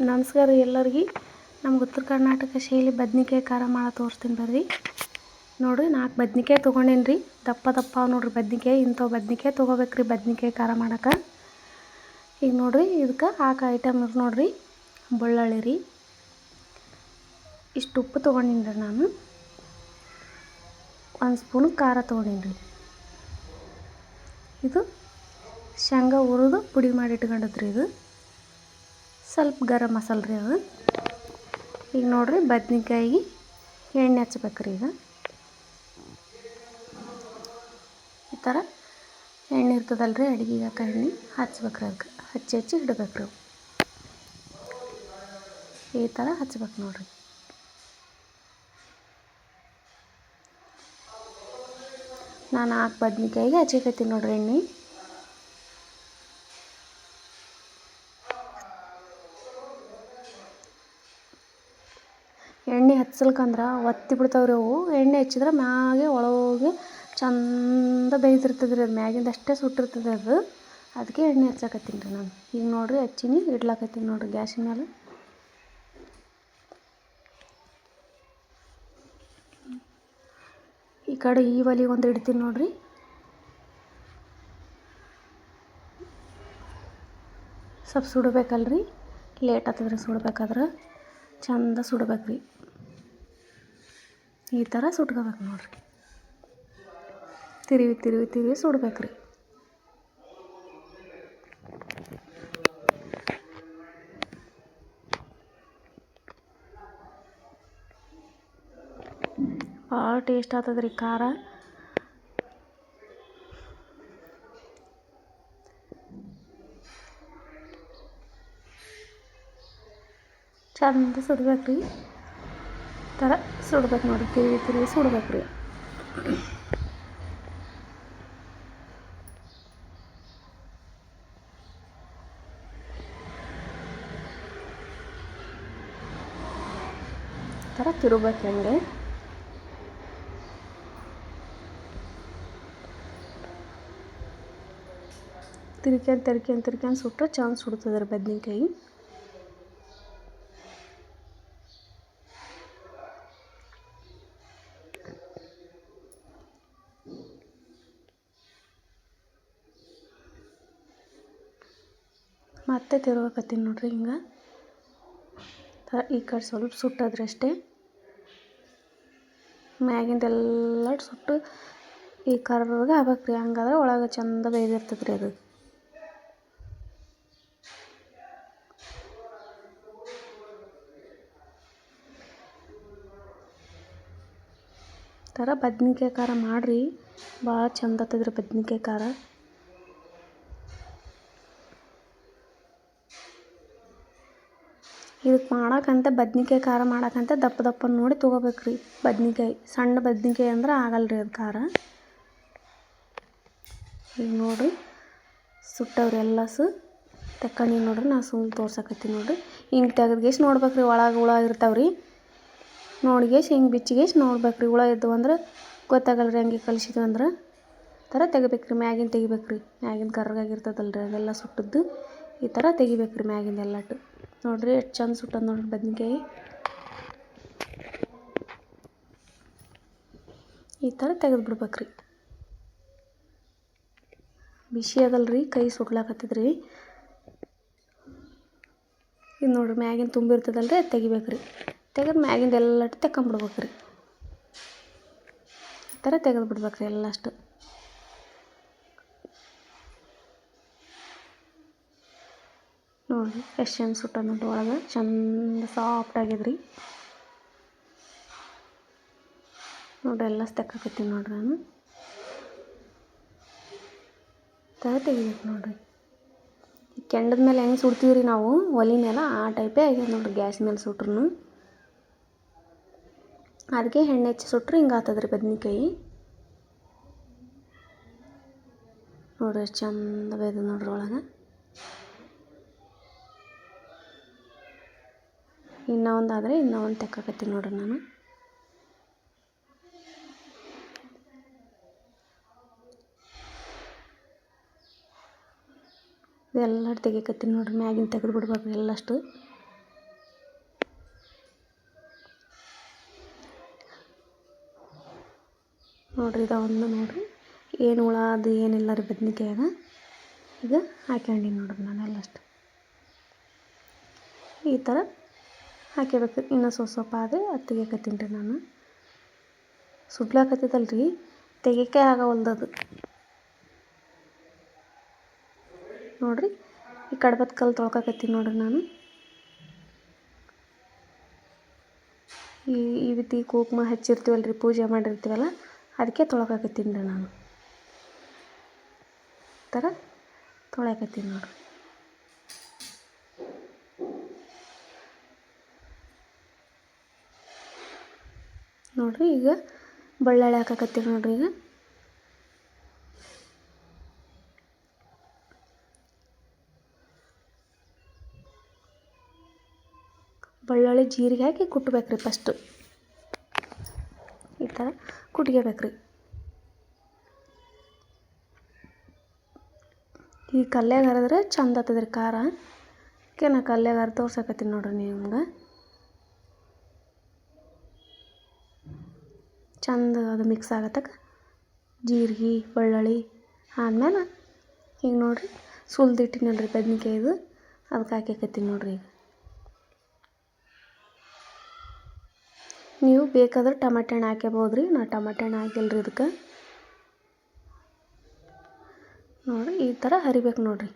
ನಮಸ್ಕಾರ ಎಲ್ಲರಿಗೆ. ನಮ್ಮ ಉತ್ತರ ಕರ್ನಾಟಕ ಶೈಲಿ ಬದ್ನಿಕಾಯಿ ಖಾರ ಮಾಡ ತೋರಿಸ್ತೀನಿ ಬರ್ರಿ. ನೋಡಿರಿ 4 ಬದ್ನಿಕಾಯಿ ತೊಗೊಂಡೇನಿ ರೀ. ದಪ್ಪ ದಪ್ಪ ನೋಡಿರಿ ಬದ್ನಿಕಾಯಿ. ಇಂಥವು ಬದ್ನಿಕಾಯಿ ತೊಗೋಬೇಕ್ರಿ ಬದ್ನಿಕಾಯಿ ಖಾರ ಮಾಡೋಕೆ. ಈಗ ನೋಡಿರಿ ಇದಕ್ಕೆ ಹಾಕೋ ಐಟಮ್ ನೋಡಿರಿ. ಬೆಳ್ಳುಳ್ಳಿ ರೀ, ಇಷ್ಟು ಉಪ್ಪು ತೊಗೊಂಡಿನಿ ರೀ ನಾನು. 1 ಸ್ಪೂನ್ ಖಾರ ತೊಗೊಂಡಿನಿ ರೀ. ಇದು ಶೇಂಗಾ ಹುರಿದು ಪುಡಿ ಮಾಡಿ ಇಟ್ಕೊಂಡದ್ರಿ. ಇದು ಸ್ವಲ್ಪ ಗರಂ ಮಸಾಲೆ ರೀ ಅದು. ಈಗ ನೋಡಿರಿ ಬದ್ನಿಕಾಯಿಗೆ ಎಣ್ಣೆ ಹಚ್ಬೇಕ್ರಿ. ಈಗ ಈ ಥರ ಎಣ್ಣೆ ಇರ್ತದಲ್ರಿ ಅಡುಗೆಗೆ ಹಾಕೋ ಎಣ್ಣೆ ಹಚ್ಬೇಕ್ರಿ. ಅದಕ್ಕೆ ಹಚ್ಚಿ ಇಡಬೇಕ್ರಿ. ಈ ಥರ ಹಚ್ಬೇಕು ನೋಡಿರಿ. ನಾನು 4 ಬದ್ನಿಕಾಯಿಗೆ ಹಚ್ಚಿಕತ್ತೀನಿ ನೋಡಿರಿ ಎಣ್ಣೆ. ಎಣ್ಣೆ ಹಚ್ಚಲ್ಕಂದ್ರೆ ಒತ್ತಿ ಬಿಡ್ತಾವ್ರಿ ಅವು. ಎಣ್ಣೆ ಹಚ್ಚಿದ್ರೆ ಮ್ಯಾಗೆ ಒಳಗೆ ಚಂದ ಬೇಯ್ದಿರ್ತದೆ ರೀ. ಅದು ಮ್ಯಾಗಿಂದ ಅಷ್ಟೇ ಸುಟ್ಟಿರ್ತದೆ ಅದು. ಅದಕ್ಕೆ ಎಣ್ಣೆ ಹಚ್ಚಕತ್ತೀನಿ ರೀ ನಾನು. ಈಗ ನೋಡಿರಿ ಹಚ್ಚೀನಿ, ಇಡ್ಲಾಕತ್ತೀನಿ ನೋಡಿರಿ ಗ್ಯಾಸಿನ ಮೇಲೆ. ಈ ಕಡೆ ಈ ಒಲೆಗೆ ಒಂದು ಇಡ್ತೀನಿ ನೋಡಿರಿ. ಸ್ವಲ್ಪ ಸುಡಬೇಕಲ್ರಿ, ಲೇಟ್ ಆಗ್ತದ್ರಿ ಸುಡ್ಬೇಕಾದ್ರೆ. ಚಂದ ಸುಡ್ಬೇಕ್ರಿ. ಈ ಥರ ಸುಟ್ಕೋಬೇಕು ನೋಡಿರಿ. ತಿರುವಿ ಸುಡ್ಬೇಕ್ರಿ. ಭಾಳ ಟೇಸ್ಟ್ ಆಗ್ತದ್ರಿ ಖಾರ. ಚಂದ ಸುಡ್ಬೇಕ್ರಿ. ಈ ಥರ ಸುಡ್ಬೇಕು ನೋಡಿರಿ. ತಿರುವಿ ಸುಡ್ಬೇಕ್ರಿ. ಈ ಥರ ತಿರುಗ್ಬೇಕು ಹಂಗೆ. ತಿರ್ಕೊಂಡು ಸುಟ್ಟರೆ ಚಂದ ಸುಡ್ತದ್ರಿ ಬದ್ನಿಕಾಯಿ. ಮತ್ತೆ ತಿರುಗಕತ್ತೀನಿ ನೋಡಿರಿ ಹಿಂಗೆ. ಈ ಕಡೆ ಸ್ವಲ್ಪ ಸುಟ್ಟದ್ರಿ ಅಷ್ಟೇ. ಮ್ಯಾಗಿಂದೆಲ್ಲ ಸುಟ್ಟು ಈ ಕರ್ರಗೆ ಆಗ್ಬೇಕ್ರಿ. ಹಂಗಾದ್ರೆ ಒಳಗೆ ಚಂದ ಬೇಯ್ದಿರ್ತದೆ ರೀ ಅದು. ಈ ಥರ ಬದ್ನಿಕಾಯಿ ಖಾರ ಮಾಡಿರಿ, ಭಾಳ ಚಂದ ಆಗ್ತದ್ರಿ ಬದ್ನಿಕಾಯಿ ಖಾರ. ಇದಕ್ಕೆ ಮಾಡೋಕ್ಕಂತ ಬದ್ನಿಕಾಯಿ ಖಾರ ಮಾಡೋಕ್ಕಂತ ದಪ್ಪ ನೋಡಿ ತೊಗೋಬೇಕ್ರಿ ಬದ್ನಿಕಾಯಿ. ಸಣ್ಣ ಬದ್ನಿಕಾಯಿ ಅಂದ್ರೆ ಆಗಲ್ರಿ ಅದು ಖಾರ. ಈಗ ನೋಡಿರಿ ಸುಟ್ಟವ್ರಿ ಎಲ್ಲಸು ತಕ್ಕಂಡು ನೋಡಿರಿ. ನಾನು ಸುಮ್ಮನೆ ತೋರ್ಸಕತ್ತೀನಿ ನೋಡಿರಿ. ಹಿಂಗೆ ತೆಗೆದ್ಗೇಸಿ ನೋಡ್ಬೇಕ್ರಿ. ಒಳಗೆ ಹುಳ ಇರ್ತಾವ್ರಿ. ನೋಡಿಗೇಸಿ ಹಿಂಗೆ ಬಿಚ್ಚಿಗೇಸಿ ನೋಡ್ಬೇಕ್ರಿ. ಹುಳ ಇದ್ದು ಅಂದ್ರೆ ಗೊತ್ತಾಗಲ್ರಿ. ಹಂಗೆ ಕಲಿಸಿದ್ವಿ ಅಂದ್ರೆ ಈ ಥರ ತೆಗಿಬೇಕ್ರಿ. ಮ್ಯಾಗಿನ ತೆಗಿಬೇಕ್ರಿ. ಮ್ಯಾಗಿನ ಕರ್ರಗಾಗಿರ್ತದಲ್ರಿ ಅದೆಲ್ಲ ಸುಟ್ಟದ್ದು. ಈ ಥರ ತೆಗಿಬೇಕ್ರಿ ಮ್ಯಾಗಿಂದ ಎಲ್ಲಟ್ಟು. ನೋಡಿರಿ ಎಷ್ಟು ಚಂದ ಸುಟ್ಟದ ನೋಡಿರಿ ಬದ್ನಿಕಾಯಿ. ಈ ಥರ ತೆಗೆದು ಬಿಡ್ಬೇಕ್ರಿ. ಬಿಸಿ ಅದಲ್ರಿ, ಕೈ ಸುಡ್ಲಾಕತ್ತದ್ರಿ. ಇದು ನೋಡಿರಿ ಮ್ಯಾಗಿನ ತುಂಬಿರ್ತದಲ್ರಿ, ಅದು ತೆಗಿಬೇಕ್ರಿ. ತೆಗೆದು ಮ್ಯಾಗಿಂದ ಎಲ್ಲಟ್ಟು ತೆಕ್ಕೊಂಬಿಡ್ಬೇಕ್ರಿ. ಈ ಥರ ತೆಗೆದು ಬಿಡ್ಬೇಕ್ರಿ ಎಲ್ಲಷ್ಟು. ನೋಡಿರಿ ಎಷ್ಟು ಚಂದ ಸುಟ್ಟದ ನೋಡಿರಿ. ಒಳಗೆ ಚಂದ ಸಾಫ್ಟ್ ಆಗಿದ್ರಿ ನೋಡಿರಿ. ಎಲ್ಲ ತೆಕ್ಕಾಕತ್ತೀನಿ ನೋಡಿರಿ ನಾನು. ಈ ಥರ ತೆಗಿಬೇಕು ನೋಡಿರಿ. ಈ ಕೆಂಡದ ಮೇಲೆ ಹೆಂಗೆ ಸುಡ್ತೀವಿ ರೀ ನಾವು ಒಲೆ ಮೇಲೆ, ಆ ಟೈಪೇ ಆಗ್ಯದ ನೋಡಿರಿ ಗ್ಯಾಸ್ ಮೇಲೆ ಸುಟ್ರು. ಅದಕ್ಕೆ ಎಣ್ಣೆ ಹಚ್ಚಿ ಸುಟ್ರೆ ಹಿಂಗೆ ಆಗ್ತದ್ರಿ ಬದ್ನಿಕಾಯಿ. ನೋಡಿರಿ ಎಷ್ಟು ಚಂದ ಬೇಯ್ದು ನೋಡ್ರಿ ಒಳಗೆ. ಇನ್ನೂ ಒಂದಾದರೆ ಇನ್ನೂ ಒಂದು ತೆಕ್ಕಾಕತ್ತೀನಿ ನೋಡಿರಿ ನಾನು. ಎಲ್ಲಟ್ಟು ತೆಗಿಕತ್ತೀನಿ ನೋಡಿರಿ. ಮ್ಯಾಗಿನ ತೆಗೆದು ಬಿಡ್ಬೇಕ್ರಿ ಎಲ್ಲಷ್ಟು. ನೋಡಿರಿ ಇದು ಒಂದು ನೋಡಿರಿ ಏನು ಹುಳ ಅದು ಏನಿಲ್ಲ ರೀ ಬದ್ನಿಕಾಯಾಗ. ಈಗ ಹಾಕ್ಯಂಡಿ ನೋಡಿರಿ ನಾನೆಲ್ಲಷ್ಟು ಈ ಥರ ಹಾಕ್ಯಬೇಕು. ಇನ್ನೂ ಸ್ವಲ್ಪ ಆದರೆ ಅದು ತೆಗಿಯಕತ್ತೀನಿ ರೀ ನಾನು. ಸುಡ್ಲಾಕತ್ತೈತಲ್ಲ ರೀ, ತೆಗಿಯೋಕ್ಕೆ ಆಗವಲ್ದದು ನೋಡಿರಿ. ಈ ಕಡ್ಬದ ಕಲ್ಲು ತೊಳ್ಕೊಕತ್ತೀನಿ ನೋಡಿರಿ ನಾನು. ಈ ರೀತಿ ಕುಂಕುಮ ಹಚ್ಚಿರ್ತೀವಲ್ಲ ರೀ, ಪೂಜೆ ಮಾಡಿರ್ತೀವಲ್ಲ, ಅದಕ್ಕೆ ತೊಳ್ಕೊಕತ್ತೀನಿ ರೀ ನಾನು. ಈ ಥರ ತೊಳ್ಯಾಕತ್ತೀನಿ ನೋಡಿರಿ. ನೋಡಿರಿ ಈಗ ಬಳ್ಳೊಳ್ಳಿ ಹಾಕಕತ್ತೀವಿ ನೋಡಿರಿ. ಈಗ ಬೆಳ್ಳುಳ್ಳಿ ಜೀರಿಗೆ ಹಾಕಿ ಕುಟ್ಬೇಕ್ರಿ ಫಸ್ಟು. ಈ ಥರ ಕುಟ್ಕೋಬೇಕ್ರಿ. ಈ ಕಲ್ಯಾಗ ಹರಿದ್ರೆ ಚಂದ ಆಗ್ತದ್ರಿ ಖಾರ. ಅದಕ್ಕೆ ನಾ ಕಲ್ಯಾಗ ಹರಿದು ತೋರ್ಸಕತ್ತೀನಿ ನೋಡಿರಿ ನಿಮ್ಗೆ. ಚಂದ ಅದು ಮಿಕ್ಸ್ ಆಗತ್ತಕ ಜೀರಿಗೆ ಬೆಳ್ಳುಳ್ಳಿ ಆದ್ಮೇಲೆ ಈಗ ನೋಡಿರಿ ಸುಲ್ದಿಟ್ಟಿನಲ್ರಿ ಬದ್ನಿಕಾಯಿದು, ಅದಕ್ಕೆ ಹಾಕ್ಯಕತ್ತೀನಿ ನೋಡಿರಿ. ಈಗ ನೀವು ಬೇಕಾದ್ರೆ ಟಮಾಟೆ ಹಣ್ಣು ಹಾಕ್ಯಬೋದು ರೀ. ನಾ ಟಮಾಟೆ ಹಣ್ಣು ಹಾಕಿಲ್ಲ ರೀ ಇದಕ್ಕೆ. ನೋಡಿರಿ ಈ ಥರ ಹರಿಬೇಕು ನೋಡಿರಿ.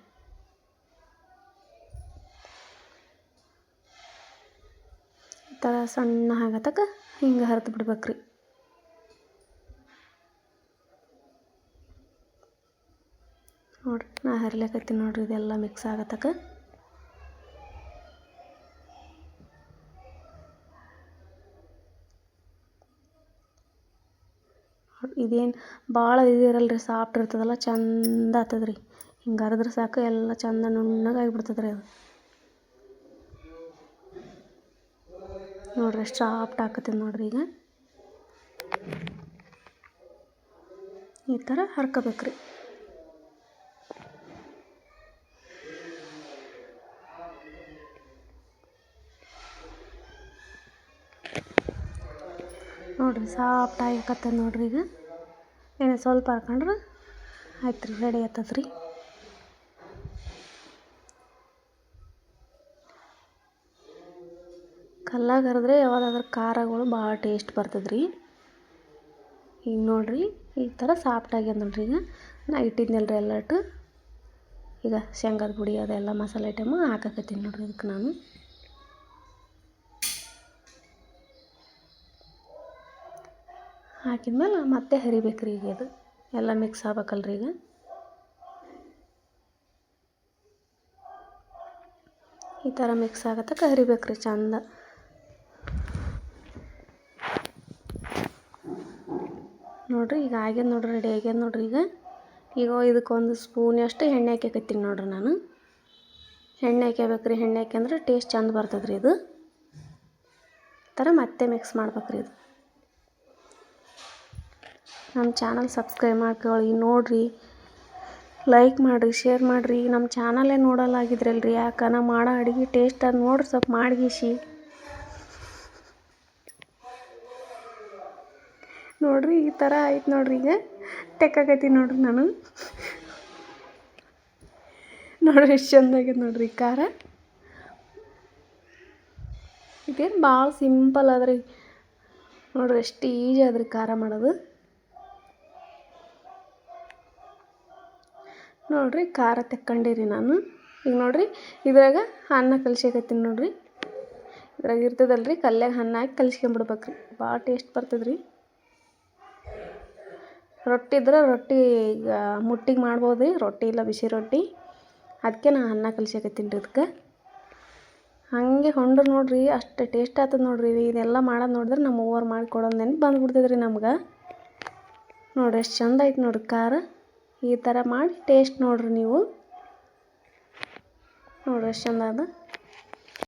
ಈ ಥರ ಸಣ್ಣ ಆಗತ್ತಕ ಹಿಂಗೆ ಹರಿದು ಬಿಡ್ಬೇಕ್ರಿ. ನೋಡಿರಿ ನಾ ಹರಿಲಿಕತ್ತೀನಿ ನೋಡಿರಿ. ಇದೆಲ್ಲ ಮಿಕ್ಸ್ ಆಗತ್ತಕ ಇದೇನು ಭಾಳ ಇದಿರಲ್ಲ ರೀ, ಸಾಫ್ಟ್ ಇರ್ತದಲ್ಲ, ಚಂದ ಆಗ್ತದ್ರಿ. ಹಿಂಗೆ ಹರಿದ್ರೆ ಸಾಕು ಎಲ್ಲ ಚಂದ ನುಣ್ಣಗೆ ಆಗಿಬಿಡ್ತದ್ರಿ ಅದು. ನೋಡಿರಿ ಎಷ್ಟು ಸಾಫ್ಟ್ ಹಾಕತ್ತೀನಿ ನೋಡಿರಿ. ಈಗ ಈ ಥರ ಹರ್ಕೋಬೇಕ್ರಿ. ನೋಡಿರಿ ಸಾಫ್ಟ್ ಆಗಕತ್ತದ ನೋಡಿರಿ. ಈಗ ಏನೇ ಸ್ವಲ್ಪ ಹರ್ಕೊಂಡ್ರೆ ಆಯ್ತು ರೀ, ರೆಡಿ ಆಗ್ತದೆ ರೀ. ಕಲ್ಲಾಗ ಹರಿದ್ರೆ ಯಾವುದಾದ್ರೂ ಖಾರಗಳು ಭಾಳ ಟೇಸ್ಟ್ ಬರ್ತದೆ ರೀ. ಈಗ ನೋಡಿರಿ ಈ ಥರ ಸಾಫ್ಟ್ ಆಗ್ಯದ ನೋಡಿರಿ. ಈಗ ನಾ ಇಟ್ಟಿದ್ನಲ್ರಿ ಎಲ್ಲಟ್ಟು. ಈಗ ಶೇಂಗಾದ ಪುಡಿ ಅದೆಲ್ಲ ಮಸಾಲೆ ಐಟಮು ಹಾಕಕತ್ತೀನಿ ನೋಡಿರಿ ಇದಕ್ಕೆ ನಾನು. ಹಾಕಿದ್ಮೇಲೆ ಮತ್ತೆ ಹರಿಬೇಕ್ರಿ. ಈಗ ಇದು ಎಲ್ಲ ಮಿಕ್ಸ್ ಆಗ್ಬೇಕಲ್ರಿ. ಈಗ ಈ ಥರ ಮಿಕ್ಸ್ ಆಗತ್ತಕ ಹರಿಬೇಕ್ರಿ ಚಂದ. ನೋಡಿರಿ ಈಗ ಆಗ್ಯದ ನೋಡಿರಿ, ರೆಡಿ ಆಗ್ಯದ ನೋಡಿರಿ. ಈಗ ಇದಕ್ಕೊಂದು ಸ್ಪೂನಷ್ಟು ಎಣ್ಣೆ ಹಾಕ್ಯಕತ್ತೀನಿ ನೋಡಿರಿ ನಾನು. ಎಣ್ಣೆ ಹಾಕ್ಯಬೇಕ್ರಿ. ಎಣ್ಣೆ ಹಾಕ್ಯಂದ್ರೆ ಟೇಸ್ಟ್ ಚಂದ ಬರ್ತದೆ ರೀ ಇದು. ಈ ಥರ ಮತ್ತೆ ಮಿಕ್ಸ್ ಮಾಡ್ಬೇಕ್ರಿ. ಇದು ನಮ್ಮ ಚಾನಲ್ ಸಬ್ಸ್ಕ್ರೈಬ್ ಮಾಡ್ಕೊಳ್ಳಿ, ನೋಡಿರಿ, ಲೈಕ್ ಮಾಡಿರಿ, ಶೇರ್ ಮಾಡಿರಿ. ನಮ್ಮ ಚಾನಲೇ ನೋಡಲಾಗಿದ್ರಲ್ರಿ, ಯಾಕೆ ನಾ ಮಾಡೋ ಅಡುಗೆ ಟೇಸ್ಟ್ ಅದು ನೋಡ್ರಿ, ಸ್ವಲ್ಪ ಮಾಡಿಗಿಸಿ ನೋಡಿರಿ. ಈ ಥರ ಆಯ್ತು ನೋಡಿರಿ. ಈಗ ತೆಕ್ಕಾಕತ್ತೀನಿ ನೋಡಿರಿ ನಾನು. ನೋಡಿರಿ ಎಷ್ಟು ಚಂದಾಗ್ಯದ ನೋಡಿರಿ ಖಾರ. ಇದೇನು ಭಾಳ ಸಿಂಪಲ್ ಅದ್ರಿ. ನೋಡಿರಿ ಎಷ್ಟು ಈಜಿ ಅದ್ರಿ ಖಾರ ಮಾಡೋದು. ನೋಡಿರಿ ಖಾರ ತೆಕ್ಕೊಂಡಿರಿ ನಾನು. ಈಗ ನೋಡಿರಿ ಇದ್ರಾಗ ಅನ್ನ ಕಲ್ಸ್ಯಾಕತ್ತೀನಿ ನೋಡಿರಿ. ಇದ್ರಾಗ ಇರ್ತದಲ್ರಿ ಕಲ್ಯಾಗ ಅನ್ನ ಹಾಕಿ ಕಲ್ಸ್ಕೊಂಬಿಡ್ಬೇಕ್ರಿ. ಭಾಳ ಟೇಸ್ಟ್ ಬರ್ತದ್ರಿ. ರೊಟ್ಟಿ ಇದ್ರೆ ರೊಟ್ಟಿ ಈಗ ಮುಟ್ಟಿಗೆ ಮಾಡ್ಬೋದು ರೀ, ರೊಟ್ಟಿ ಇಲ್ಲ ಬಿಸಿ ರೊಟ್ಟಿ. ಅದಕ್ಕೆ ನಾನು ಅನ್ನ ಕಲ್ಸ್ಯಾಕತ್ತೀನಿ ರೀ ಇದಕ್ಕೆ. ಹಾಗೆ ಹೊಂಡ್ರೆ ನೋಡಿರಿ ಅಷ್ಟು ಟೇಸ್ಟ್ ಆಗ್ತದೆ ನೋಡಿರಿ. ಇದೆಲ್ಲ ಮಾಡೋದು ನೋಡಿದ್ರೆ ನಮ್ಮ ಅವ್ವರು ಮಾಡಿಕೊಡೋದು ನೆನಪು ಬಂದುಬಿಡ್ತದೆ ರೀ ನಮ್ಗೆ. ನೋಡಿರಿ ಎಷ್ಟು ಚಂದ ಐತೆ ನೋಡಿರಿ ಖಾರ. ಈ ಥರ ಮಾಡಿ ಟೇಸ್ಟ್ ನೋಡಿರಿ ನೀವು. ನೋಡಿರಿ ಎಷ್ಟು ಚಂದ ಅದ.